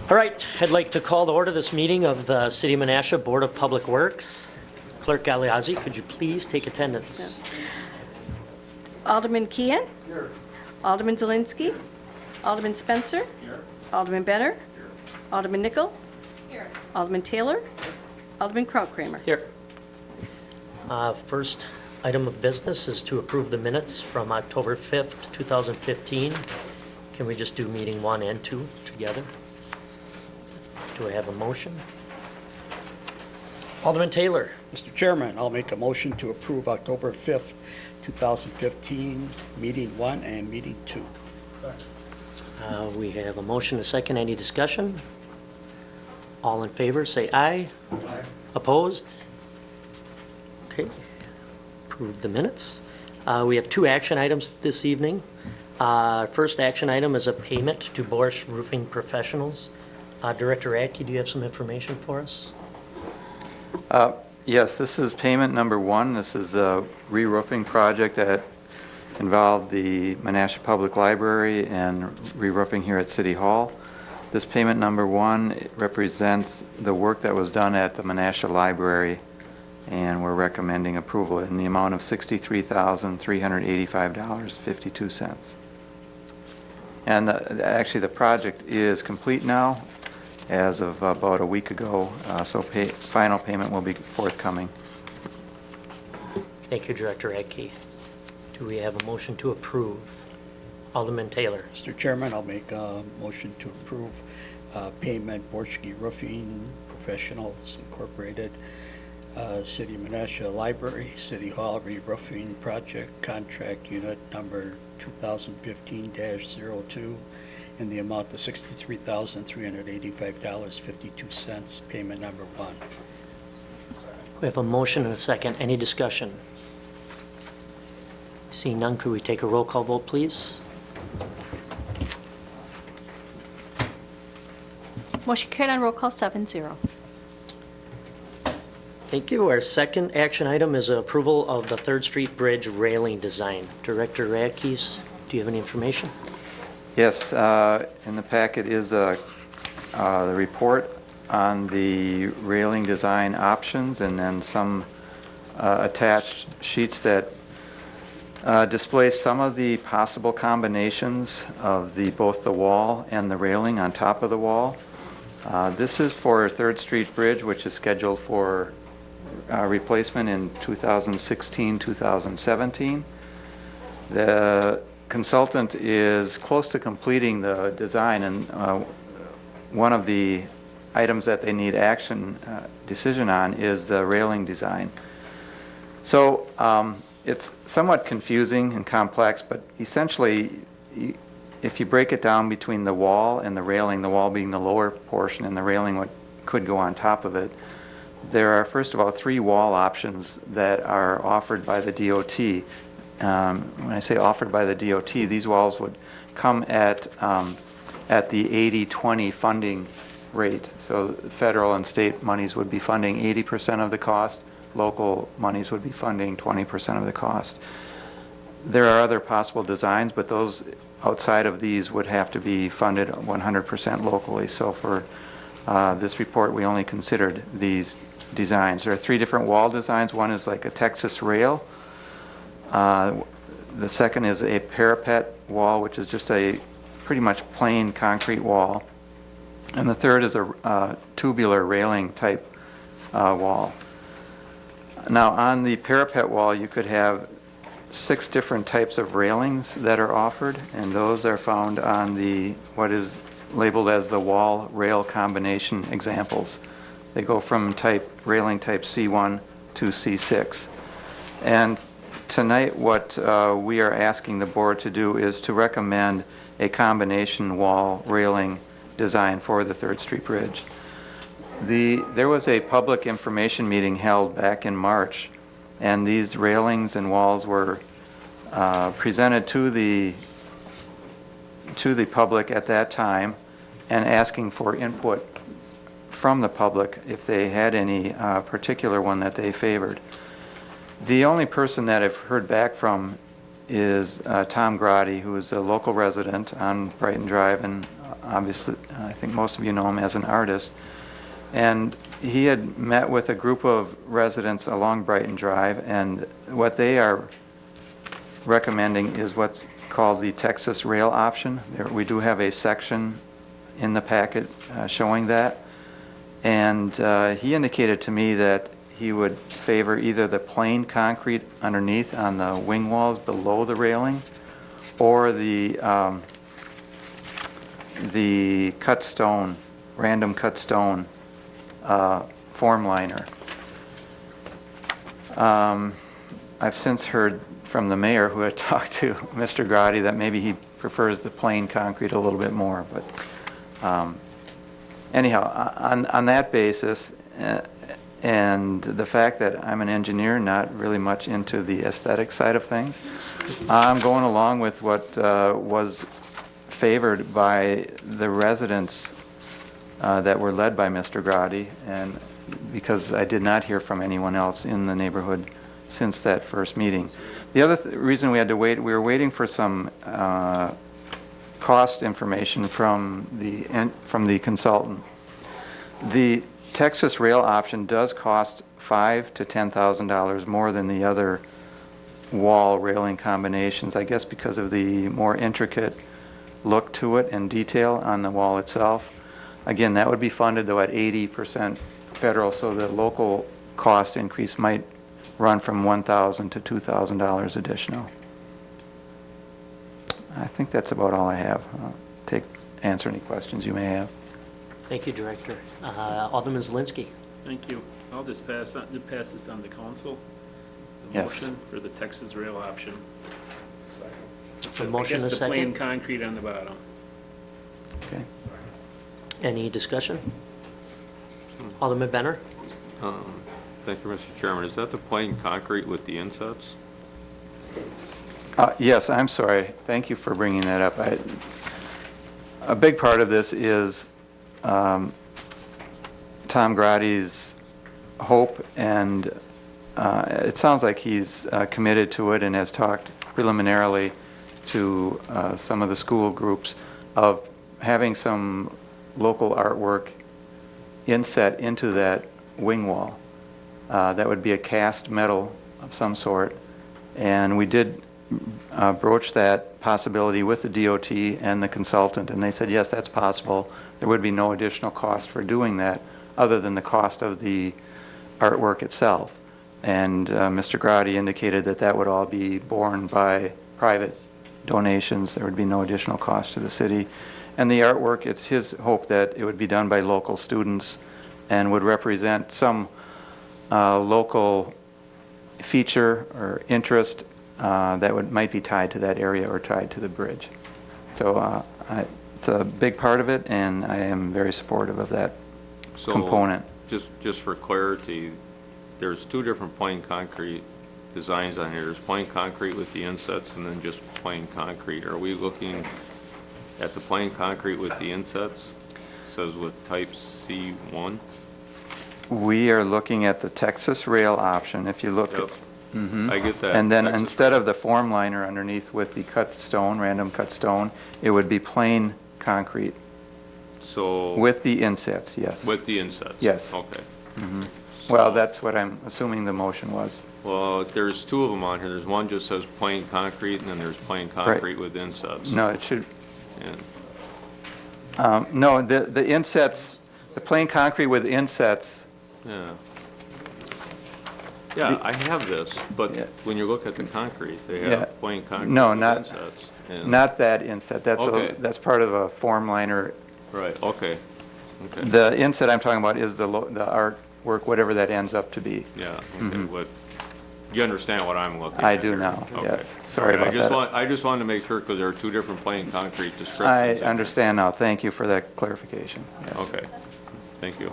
All right, I'd like to call to order this meeting of the City of Menasha Board of Public Works. Clerk Galeazzi, could you please take attendance? Alderman Keehan? Here. Alderman Zielinski? Alderman Spencer? Here. Alderman Benner? Here. Alderman Nichols? Here. Alderman Taylor? Alderman Krautkramer? Here. First item of business is to approve the minutes from October 5th, 2015. Can we just do meeting 1 and 2 together? Do I have a motion? Alderman Taylor. Mr. Chairman, I'll make a motion to approve October 5th, 2015, Meeting 1 and Meeting 2. We have a motion, a second. Any discussion? All in favor, say aye. Aye. Opposed? Okay. Approved the minutes. We have 2 action items this evening. First action item is a payment to Borscht Roofing Professionals. Director Radke, do you have some information for us? Yes, this is payment number 1. This is a re-roofing project that involved the Menasha Public Library and re-roofing here at City Hall. This payment number 1 represents the work that was done at the Menasha Library, and we're recommending approval in the amount of $63,385.52. And actually the project is complete now as of about a week ago, so final payment will be forthcoming. Thank you, Director Radke. Do we have a motion to approve? Alderman Taylor. Mr. Chairman, I'll make a motion to approve payment Borscht Roofing Professionals Incorporated, City of Menasha Library, City Hall re-roofing project contract unit number 2015-02 in the amount of $63,385.52, payment number 1. We have a motion and a second. Any discussion? Seeing none, could we take a roll call vote, please? Motion carried on roll call 7-0. Thank you. Our second action item is approval of the 3rd Street Bridge railing design. Director Radke, do you have any information? Yes, in the packet is the report on the railing design options, and then some attached sheets that display some of the possible combinations of both the wall and the railing on top of the wall. This is for 3rd Street Bridge, which is scheduled for replacement in 2016-2017. The consultant is close to completing the design, and one of the items that they need decision on is the railing design. So it's somewhat confusing and complex, but essentially if you break it down between the wall and the railing, the wall being the lower portion and the railing could go on top of it, there are first of all 3 wall options that are offered by the DOT. When I say offered by the DOT, these walls would come at the 80-20 funding rate. So federal and state monies would be funding 80% of the cost. Local monies would be funding 20% of the cost. There are other possible designs, but those outside of these would have to be funded 100% locally. So for this report, we only considered these designs. There are 3 different wall designs. One is like a Texas rail. The second is a parapet wall, which is just a pretty much plain concrete wall. And the third is a tubular railing type wall. Now on the parapet wall, you could have 6 different types of railings that are offered, and those are found on what is labeled as the wall rail combination examples. They go from railing type C1 to C6. And tonight what we are asking the board to do is to recommend a combination wall railing design for the 3rd Street Bridge. There was a public information meeting held back in March, and these railings and walls were presented to the public at that time, and asking for input from the public if they had any particular one that they favored. The only person that I've heard back from is Tom Grotti, who is a local resident on Brighton Drive and obviously, I think most of you know him as an artist. And he had met with a group of residents along Brighton Drive, and what they are recommending is what's called the Texas Rail option. We do have a section in the packet showing that. And he indicated to me that he would favor either the plain concrete underneath on the wing walls below the railing, or the cut stone, random cut stone form liner. I've since heard from the mayor, who had talked to Mr. Grotti, that maybe he prefers the plain concrete a little bit more. But anyhow, on that basis, and the fact that I'm an engineer, not really much into the aesthetic side of things, I'm going along with what was favored by the residents that were led by Mr. Grotti, and because I did not hear from anyone else in the neighborhood since that first meeting. The other reason we had to wait, we were waiting for some cost information from the consultant. The Texas Rail option does cost $5,000 to $10,000 more than the other wall railing combinations, I guess because of the more intricate look to it and detail on the wall itself. Again, that would be funded though at 80% federal, so the local cost increase might run from $1,000 to $2,000 additional. I think that's about all I have. I'll answer any questions you may have. Thank you, Director. Alderman Zelinski. Thank you. I'll just pass this on to council. The Yes. motion for the Texas Rail option. A motion and a I guess the plain second. concrete on the bottom. Okay. Any discussion? Alderman Benner? Thank you, Mr. Chairman. Is that the plain concrete with the insets? Yes, I'm sorry. Thank you for bringing that up. A big part of this is Tom Grotti's hope, and it sounds like he's committed to it and has talked preliminarily to some of the school groups of having some local artwork inset into that wing wall. That would be a cast metal of some sort, and we did broach that possibility with the DOT and the consultant, and they said yes, that's possible. There would be no additional cost for doing that other than the cost of the artwork itself. And Mr. Grotti indicated that that would all be borne by private donations. There would be no additional cost to the city. And the artwork, it's his hope that it would be done by local students and would represent some local feature or interest that might be tied to that area or tied to the bridge. So it's a big part of it, and I am very supportive of that component. Just for clarity, there's two different plain concrete designs on here. There's plain concrete with the insets and then just plain concrete. Are we looking at the plain concrete with the insets? It says with type C1. We are looking at the Texas Rail option. If you look Yep. at, Mhm. I get that. And then Texas- instead of the form liner underneath with the cut stone, random cut stone, it would be plain concrete So with the insets, yes. with the insets? Yes. Okay. Well, that's what I'm assuming the motion was. Well, there's two of them on here. There's one just says plain concrete, and then there's plain concrete with insets. No, it should, And, no, the insets, the plain concrete with insets, yeah. Yeah, I have this, but Yeah. when you look at the concrete, they Yeah. have plain concrete No, with not- insets. and- not that inset. Okay. That's part of a form liner. Right, okay. Okay, The inset I'm talking about is the artwork, whatever that ends up to be. yeah, okay, what, you understand what I'm looking at? I do here. now, Okay. yes. Sorry Okay, about that. I just wanted to make sure, because there are two different plain concrete descriptions. I in there. understand now. Thank you for that clarification. Yes. Okay, thank you.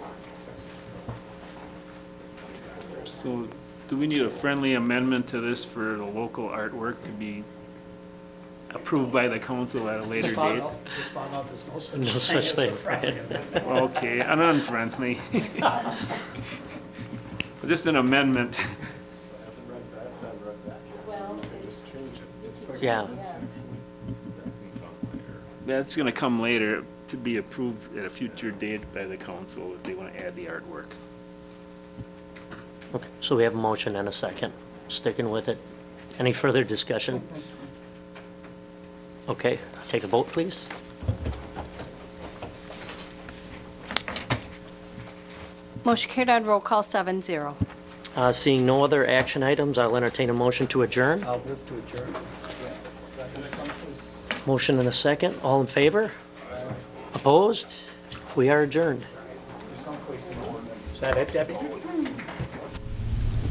So do we need a friendly amendment to this for the local artwork to be approved by the council at a later date? Just found out there's no such No such thing. Okay, an unfriendly. Just an amendment. Yeah. That's gonna come later. to be approved at a future date by the council if they want to add the artwork. Okay, so we have a motion and a second. Sticking with it. Any further discussion? Okay, take a vote, please. Motion carried on roll call 7-0. Seeing no other action items, I'll entertain a motion to adjourn. I'll move to adjourn. Motion and a second. All in favor? Opposed? We are adjourned. Is that it, Debbie?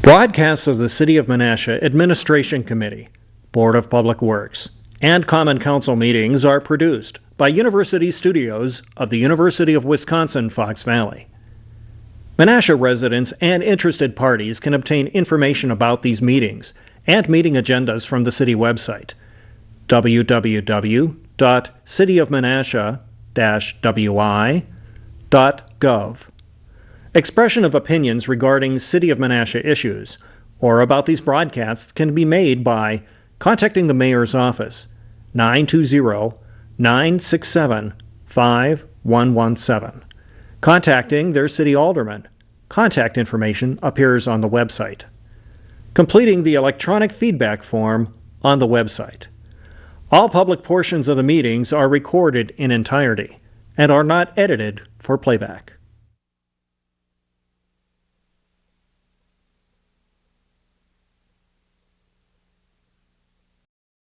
Broadcasts of the City of Menasha Administration Committee, Board of Public Works, and Common Council meetings are produced by University Studios of the University of Wisconsin-Fox Valley. Menasha residents and interested parties can obtain information about these meetings and meeting agendas from the city website, www.cityofmenasha-wi.gov. Expression of opinions regarding City of Menasha issues or about these broadcasts can be made by contacting the Mayor's Office, 920-967-5117. Contacting their city alderman. Contact information appears on the website. Completing the electronic feedback form on the website. All public portions of the meetings are recorded in entirety and are not edited for playback.